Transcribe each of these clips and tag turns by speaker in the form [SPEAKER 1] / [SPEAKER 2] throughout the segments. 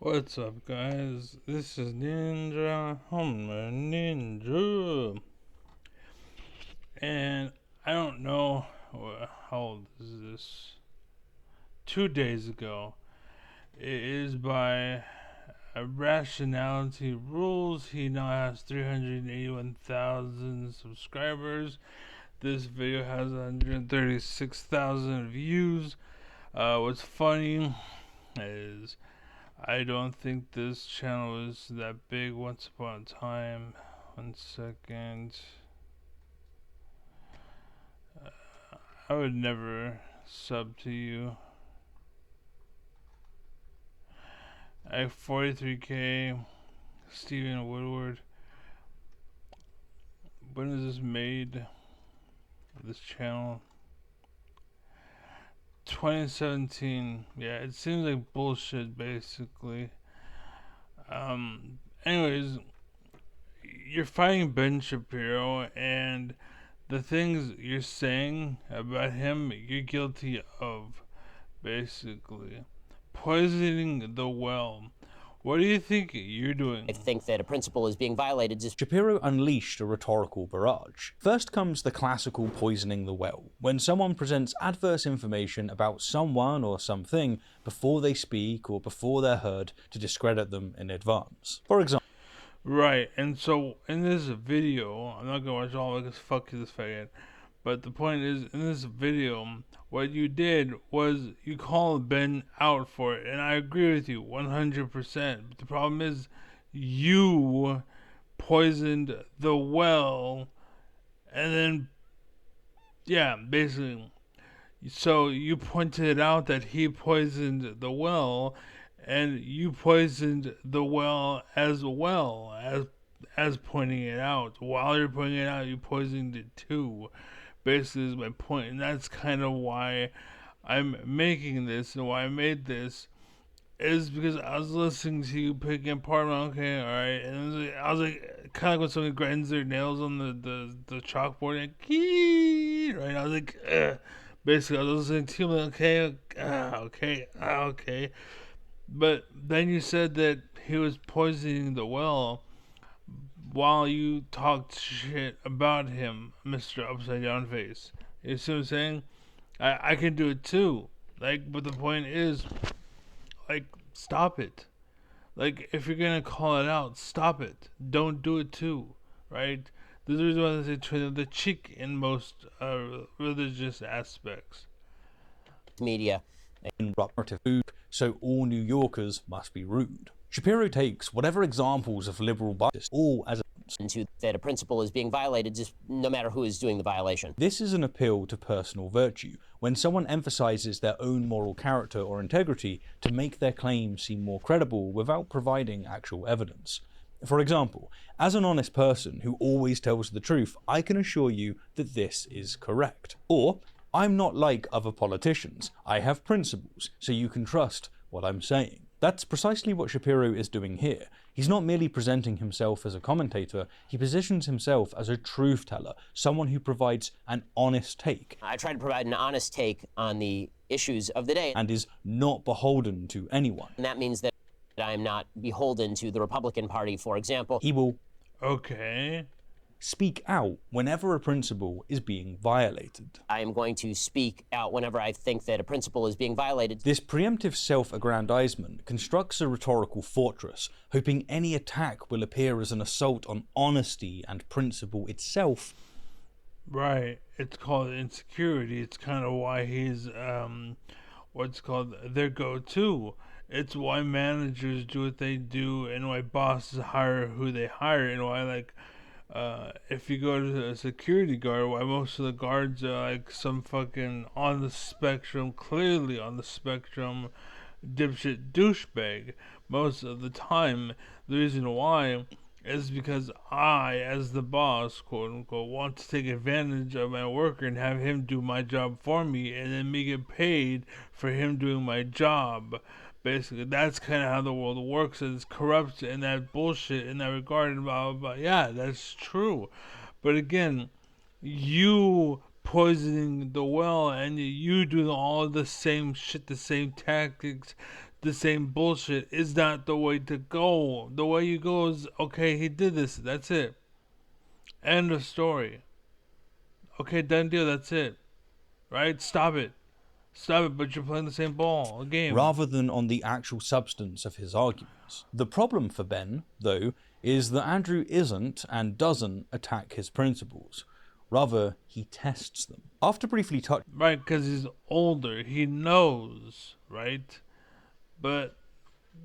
[SPEAKER 1] What's up, guys? This is Ninja Homer Ninja, and I don't know how old is this. 2 days ago, it is by Rationality Rules. He now has 381,000 subscribers. This video has 136,000 views. What's funny is I don't think this channel was that big once upon a time. 1 second. I would never sub to you. I have 43k. Steven Woodward. When is this made? This channel? 2017. Yeah, it seems like bullshit basically. Anyways, you're fighting Ben Shapiro, and the things you're saying about him, you're guilty of, basically. Poisoning the well. What do you think you're doing?
[SPEAKER 2] I think that a principle is being violated.
[SPEAKER 3] Shapiro unleashed a rhetorical barrage. First comes the classical poisoning the well, when someone presents adverse information about someone or something before they speak or before they're heard to discredit them in advance. For example,
[SPEAKER 1] Right, and so in this video, I'm not gonna watch all of it because fuck this faggot. But the point is, in this video, what you did was you called Ben out for it, and I agree with you 100%. But the problem is, you poisoned the well, and then, yeah, basically. So you pointed out that he poisoned the well, and you poisoned the well as pointing it out. While you're pointing it out, you poisoned it too. Basically, is my point, and that's kind of why I'm making this and why I made this. Is because I was listening to you picking apart. Okay, all right, and I was like kind of like when somebody grinds their nails on the chalkboard, and right. I was like, ugh. Basically, I was listening to you, like, okay. But then you said that he was poisoning the well while you talked shit about him, Mr. Upside Down Face. You see what I'm saying? I can do it too. Like, but the point is, like, stop it. Like, if you're gonna call it out, stop it. Don't do it too, right? This is the reason why they say turn the cheek in most religious aspects.
[SPEAKER 2] Media.
[SPEAKER 3] in narrative food, so all New Yorkers must be rude. Shapiro takes whatever examples of liberal bias all as
[SPEAKER 2] Into that a principle is being violated, just no matter who is doing the violation.
[SPEAKER 3] This is an appeal to personal virtue, when someone emphasizes their own moral character or integrity to make their claims seem more credible without providing actual evidence. For example, as an honest person who always tells the truth, I can assure you that this is correct. Or, I'm not like other politicians, I have principles, so you can trust what I'm saying. That's precisely what Shapiro is doing here. He's not merely presenting himself as a commentator, he positions himself as a truth teller, someone who provides an honest take.
[SPEAKER 2] I try to provide an honest take on the issues of the day,
[SPEAKER 3] And is not beholden to anyone.
[SPEAKER 2] and that means that I am not beholden to the Republican Party, for example.
[SPEAKER 3] He will
[SPEAKER 1] Okay.
[SPEAKER 3] speak out whenever a principle is being violated.
[SPEAKER 2] I am going to speak out whenever I think that a principle is being violated.
[SPEAKER 3] This preemptive self-aggrandizement constructs a rhetorical fortress, hoping any attack will appear as an assault on honesty and principle itself.
[SPEAKER 1] Right. It's called insecurity. It's kind of why he's what's called their go-to. It's why managers do what they do, and why bosses hire who they hire, and why, like, if you go to a security guard, why most of the guards are like some fucking on the spectrum, clearly on the spectrum, dipshit douchebag. Most of the time, the reason why is because I, as the boss, quote unquote, want to take advantage of my worker and have him do my job for me, and then me get paid for him doing my job. Basically, that's kind of how the world works. It's corrupt and that bullshit in that regard, and blah, blah, blah. Yeah, that's true. But again, you poisoning the well and you doing all the same shit, the same tactics the same bullshit is not the way to go. The way you go is, okay, he did this, that's it. End of story. Okay, done deal, that's it. Right? Stop it. Stop it, but you're playing the same game.
[SPEAKER 3] Rather than on the actual substance of his arguments. The problem for Ben, though, is that Andrew isn't and doesn't attack his principles. Rather, he tests them. After briefly touching...
[SPEAKER 1] Right, because he's older. He knows, right? But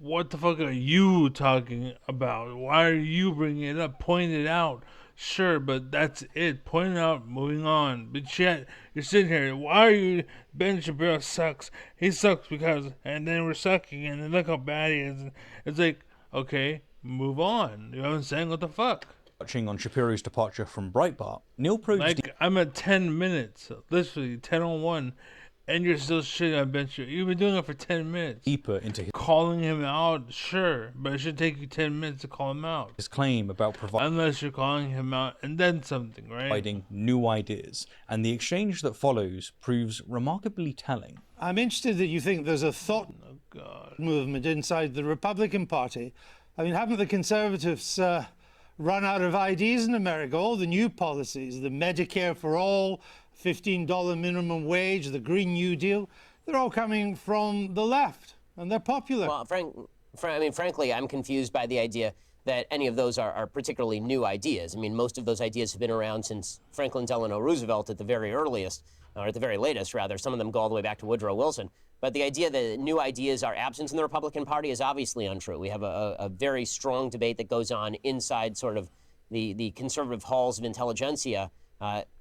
[SPEAKER 1] what the fuck are you talking about? Why are you bringing it up? Point it out. Sure, but that's it. Point it out, moving on. But yet, you're sitting here. Why are you... Ben Shapiro sucks. He sucks because... And then we're sucking, and then look how bad he is. It's like, okay, move on. You know what I'm saying? What the fuck?
[SPEAKER 3] Touching on Shapiro's departure from Breitbart, Neil probes...
[SPEAKER 1] Like, I'm at 10 minutes. Literally, 10:01. And you're still shitting on Ben Shapiro. You've been doing it for 10 minutes.
[SPEAKER 3] Deeper into his...
[SPEAKER 1] Calling him out, sure. But it should take you 10 minutes to call him out.
[SPEAKER 3] His claim about
[SPEAKER 1] unless you're calling him out and then something, right?
[SPEAKER 3] Providing new ideas. And the exchange that follows proves remarkably telling.
[SPEAKER 4] I'm interested that you think there's a thought movement inside the Republican Party. I mean, haven't the Conservatives run out of ideas in America? All the new policies, the Medicare for all, $15 minimum wage, the Green New Deal, they're all coming from the left, and they're popular.
[SPEAKER 2] Well, frankly, I'm confused by the idea that any of those are particularly new ideas. I mean, most of those ideas have been around since Franklin Delano Roosevelt at the very earliest, or at the very latest, rather. Some of them go all the way back to Woodrow Wilson. But the idea that new ideas are absent in the Republican Party is obviously untrue. We have a very strong debate that goes on inside sort of the conservative halls of intelligentsia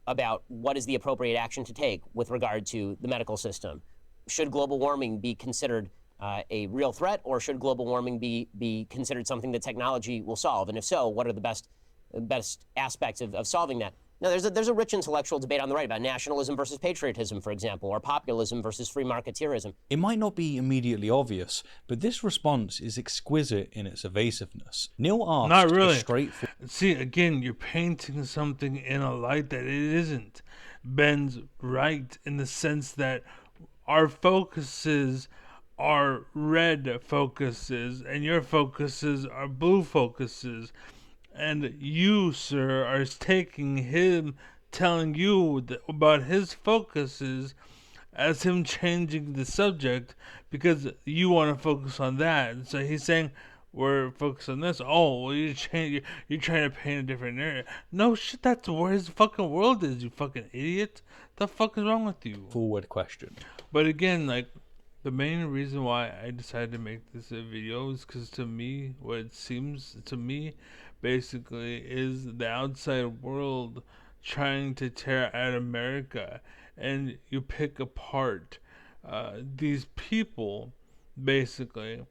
[SPEAKER 2] about what is the appropriate action to take with regard to the medical system. Should global warming be considered a real threat, or should global warming be considered something that technology will solve? And if so, what are the best aspects of solving that? Now, there's a rich intellectual debate on the right about nationalism versus patriotism, for example, or populism versus free marketeerism.
[SPEAKER 3] It might not be immediately obvious, but this response is exquisite in its evasiveness. Neil asks
[SPEAKER 1] not really.
[SPEAKER 3] straightforward...
[SPEAKER 1] See, again, you're painting something in a light that it isn't. Ben's right in the sense that our focuses are red focuses, and your focuses are blue focuses. And you, sir, are taking him, telling you about his focuses as him changing the subject because you want to focus on that. And so he's saying, we're focused on this. Oh, well, you're trying to paint a different area. No shit, that's where his fucking world is, you fucking idiot. The fuck is wrong with you?
[SPEAKER 3] Forward question.
[SPEAKER 1] But again, like, the main reason why I decided to make this a video is because to me, what it seems to me, basically, is the outside world trying to tear at America, and you pick apart these people, basically,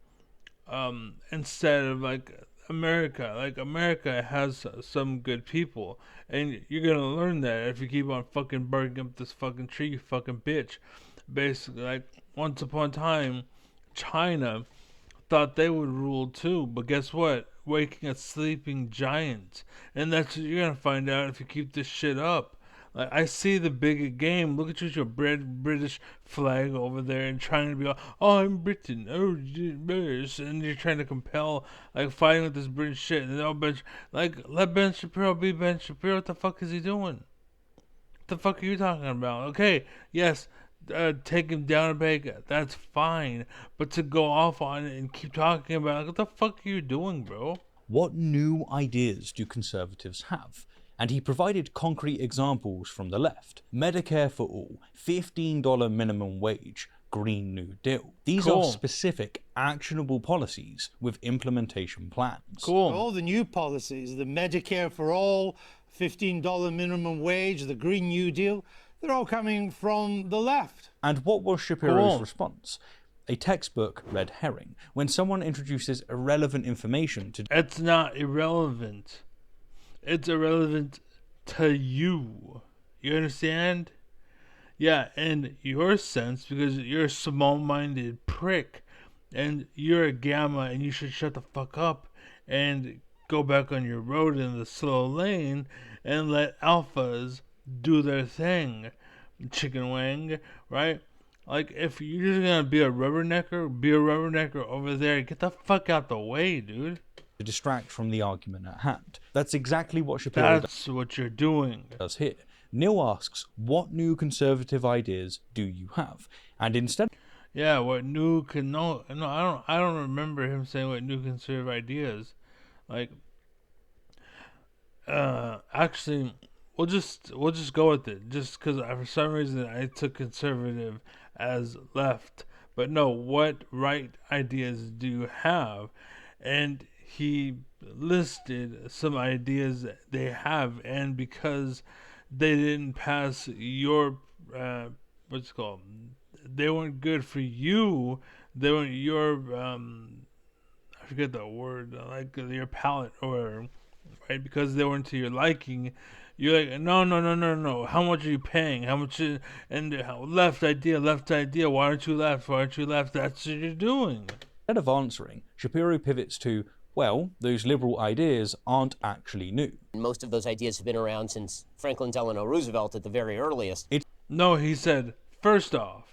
[SPEAKER 1] instead of like America has some good people, and you're gonna learn that if you keep on fucking barking up this fucking tree, you fucking bitch. Basically, like, once upon a time, China thought they would rule too, but guess what? Waking a sleeping giant. And that's what you're gonna find out if you keep this shit up. Like, I see the bigger game. Look at you with your British flag over there and trying to be like, oh, I'm Britain, oh, British, and you're trying to compel, like, fighting with this British shit. And they'll let Ben Shapiro be Ben Shapiro. What the fuck is he doing? What the fuck are you talking about? Okay, yes, take him down a peg, that's fine. But to go off on it and keep talking about it, what the fuck are you doing, bro?
[SPEAKER 3] What new ideas do conservatives have? And he provided concrete examples from the left. Medicare for all, $15 minimum wage, Green New Deal. These are specific, actionable policies with implementation plans.
[SPEAKER 4] All the new policies, the Medicare for all, $15 minimum wage, the Green New Deal, they're all coming from the left.
[SPEAKER 3] And what was Shapiro's response? A textbook red herring. When someone introduces irrelevant information to...
[SPEAKER 1] It's not irrelevant. It's irrelevant to you. You understand? Yeah, in your sense, because you're a small-minded prick, and you're a gamma, and you should shut the fuck up and go back on your road in the slow lane and let alphas do their thing, chicken wing, right? Like, if you're just gonna be a rubbernecker over there. Get the fuck out the way, dude.
[SPEAKER 3] To distract from the argument at hand. That's exactly what Shapiro
[SPEAKER 1] That's what you're doing.
[SPEAKER 3] does here. Neil asks, what new conservative ideas do you have? And instead
[SPEAKER 1] Yeah, what new can no, I don't remember him saying what new conservative ideas. Like, actually, we'll just go with it. Just because for some reason I took conservative as left, but no, what right ideas do you have? And he listed some ideas that they have, and because they didn't pass your what's it called, they weren't good for you. They weren't your I forget the word, like your palate or whatever, right? Because they weren't to your liking. You're like, no. How much are you paying? How much? Left idea. Why aren't you left? That's what you're doing.
[SPEAKER 3] of answering, Shapiro pivots to, well, those liberal ideas aren't actually new.
[SPEAKER 2] Most of those ideas have been around since Franklin Delano Roosevelt at the very earliest.
[SPEAKER 1] No, he said, first off.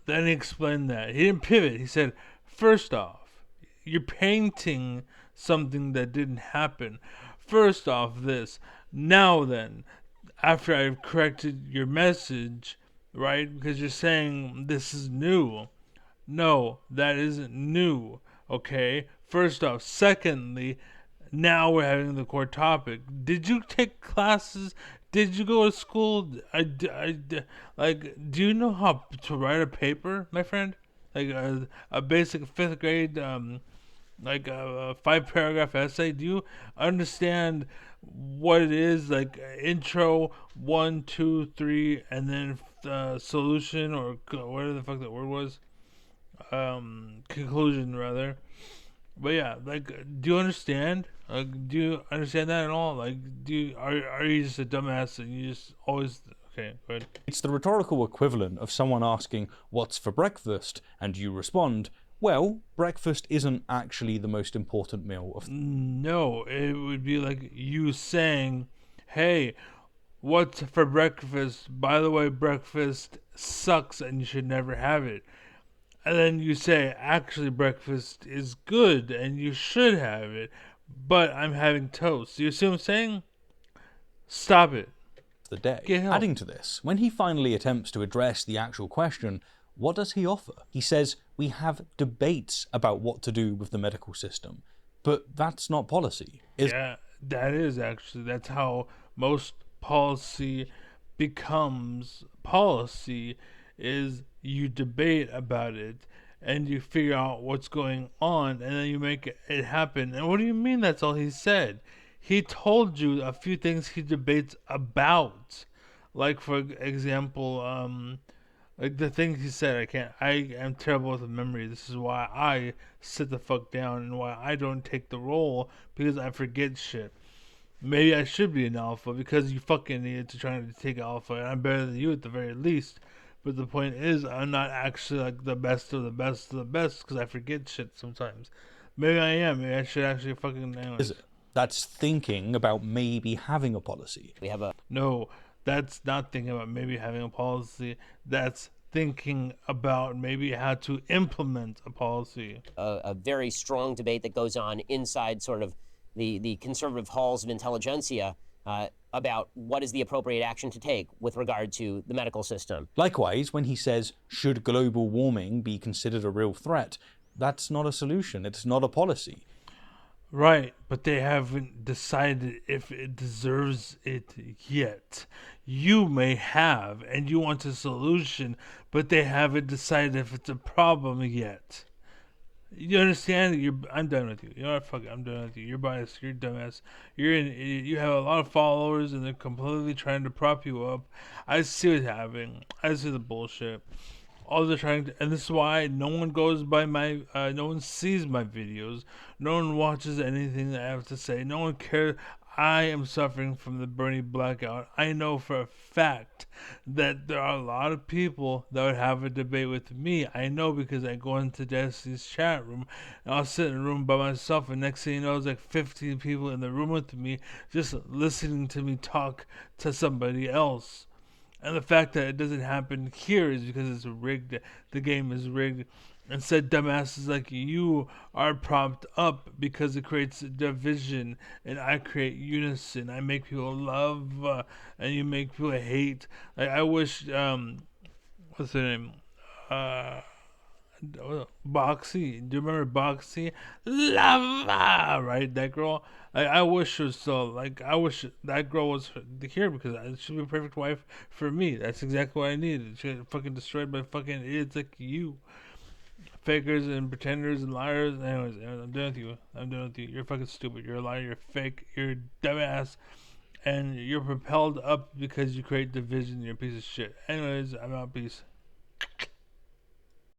[SPEAKER 1] Then he explained that. He didn't pivot. He said, first off, you're painting something that didn't happen. First off, this. Now then, after I've corrected your message, right? Because you're saying this is new. No, that isn't new. Okay? First off. Secondly, now we're having the core topic. Did you take classes? Did you go to school? Like, do you know how to write a paper, my friend? Like a basic fifth grade, like a 5-paragraph essay. Do you understand what it is? Like intro, 1, 2, 3, and then solution, or whatever the fuck that word was. Conclusion rather. But yeah, like, do you understand? Do you understand that at all? Like, are you just a dumbass and you just always okay? Go ahead.
[SPEAKER 3] It's the rhetorical equivalent of someone asking, what's for breakfast? And you respond, well, breakfast isn't actually the most important meal of
[SPEAKER 1] No, it would be like you saying, hey, what's for breakfast? By the way, breakfast sucks and you should never have it. And then you say, actually, breakfast is good and you should have it, but I'm having toast. You see what I'm saying? Stop it.
[SPEAKER 3] the day.
[SPEAKER 1] Get help.
[SPEAKER 3] Adding to this, when he finally attempts to address the actual question, what does he offer? He says, we have debates about what to do with the medical system, but that's not policy.
[SPEAKER 1] Yeah, that is actually. That's how most policy becomes policy, is you debate about it and you figure out what's going on and then you make it happen. And what do you mean that's all he said? He told you a few things he debates about. Like, for example, like the things he said, I am terrible with memory. This is why I sit the fuck down and why I don't take the role, because I forget shit. Maybe I should be an alpha because you fucking needed to try to take alpha, and I'm better than you at the very least. But the point is, I'm not actually like the best of the best of the best because I forget shit sometimes. Maybe I am. Maybe I should actually fucking.
[SPEAKER 3] Is it? That's thinking about maybe having a policy.
[SPEAKER 2] We have a
[SPEAKER 1] No, that's not thinking about maybe having a policy. That's thinking about maybe how to implement a policy.
[SPEAKER 2] a very strong debate that goes on inside sort of the conservative halls of intelligentsia about what is the appropriate action to take with regard to the medical system.
[SPEAKER 3] Likewise, when he says, should global warming be considered a real threat, that's not a solution, it's not a policy.
[SPEAKER 1] Right, but they haven't decided if it deserves it yet. You may have, and you want a solution, but they haven't decided if it's a problem yet. You understand? I'm done with you. You know what? Fuck it. I'm done with you. You're biased. You're a dumbass. You're an idiot. You have a lot of followers, and they're completely trying to prop you up. I see what's happening. I see the bullshit. All they're trying to, and this is why no one goes by my, no one sees my videos. No one watches anything that I have to say. No one cares. I am suffering from the Bernie blackout. I know for a fact that there are a lot of people that would have a debate with me. I know because I go into Destiny's chat room and I'll sit in a room by myself, and next thing you know, there's like 15 people in the room with me just listening to me talk to somebody else. And the fact that it doesn't happen here is because it's rigged. The game is rigged. Instead, dumbasses like you are propped up because it creates division, and I create unison. I make people love, and you make people hate. Like I wish, what's her name? Uh, Boxy. Do you remember Boxy? Lava, right? That girl. I wish she was still like. I wish that girl was here because she'd be a perfect wife for me. That's exactly what I needed. She got fucking destroyed by fucking idiots like you, fakers and pretenders and liars. Anyways, I'm done with you. I'm done with you. You're fucking stupid. You're a liar. You're fake. You're a dumbass. And you're propelled up because you create division. You're a piece of shit. Anyways, I'm out. Peace.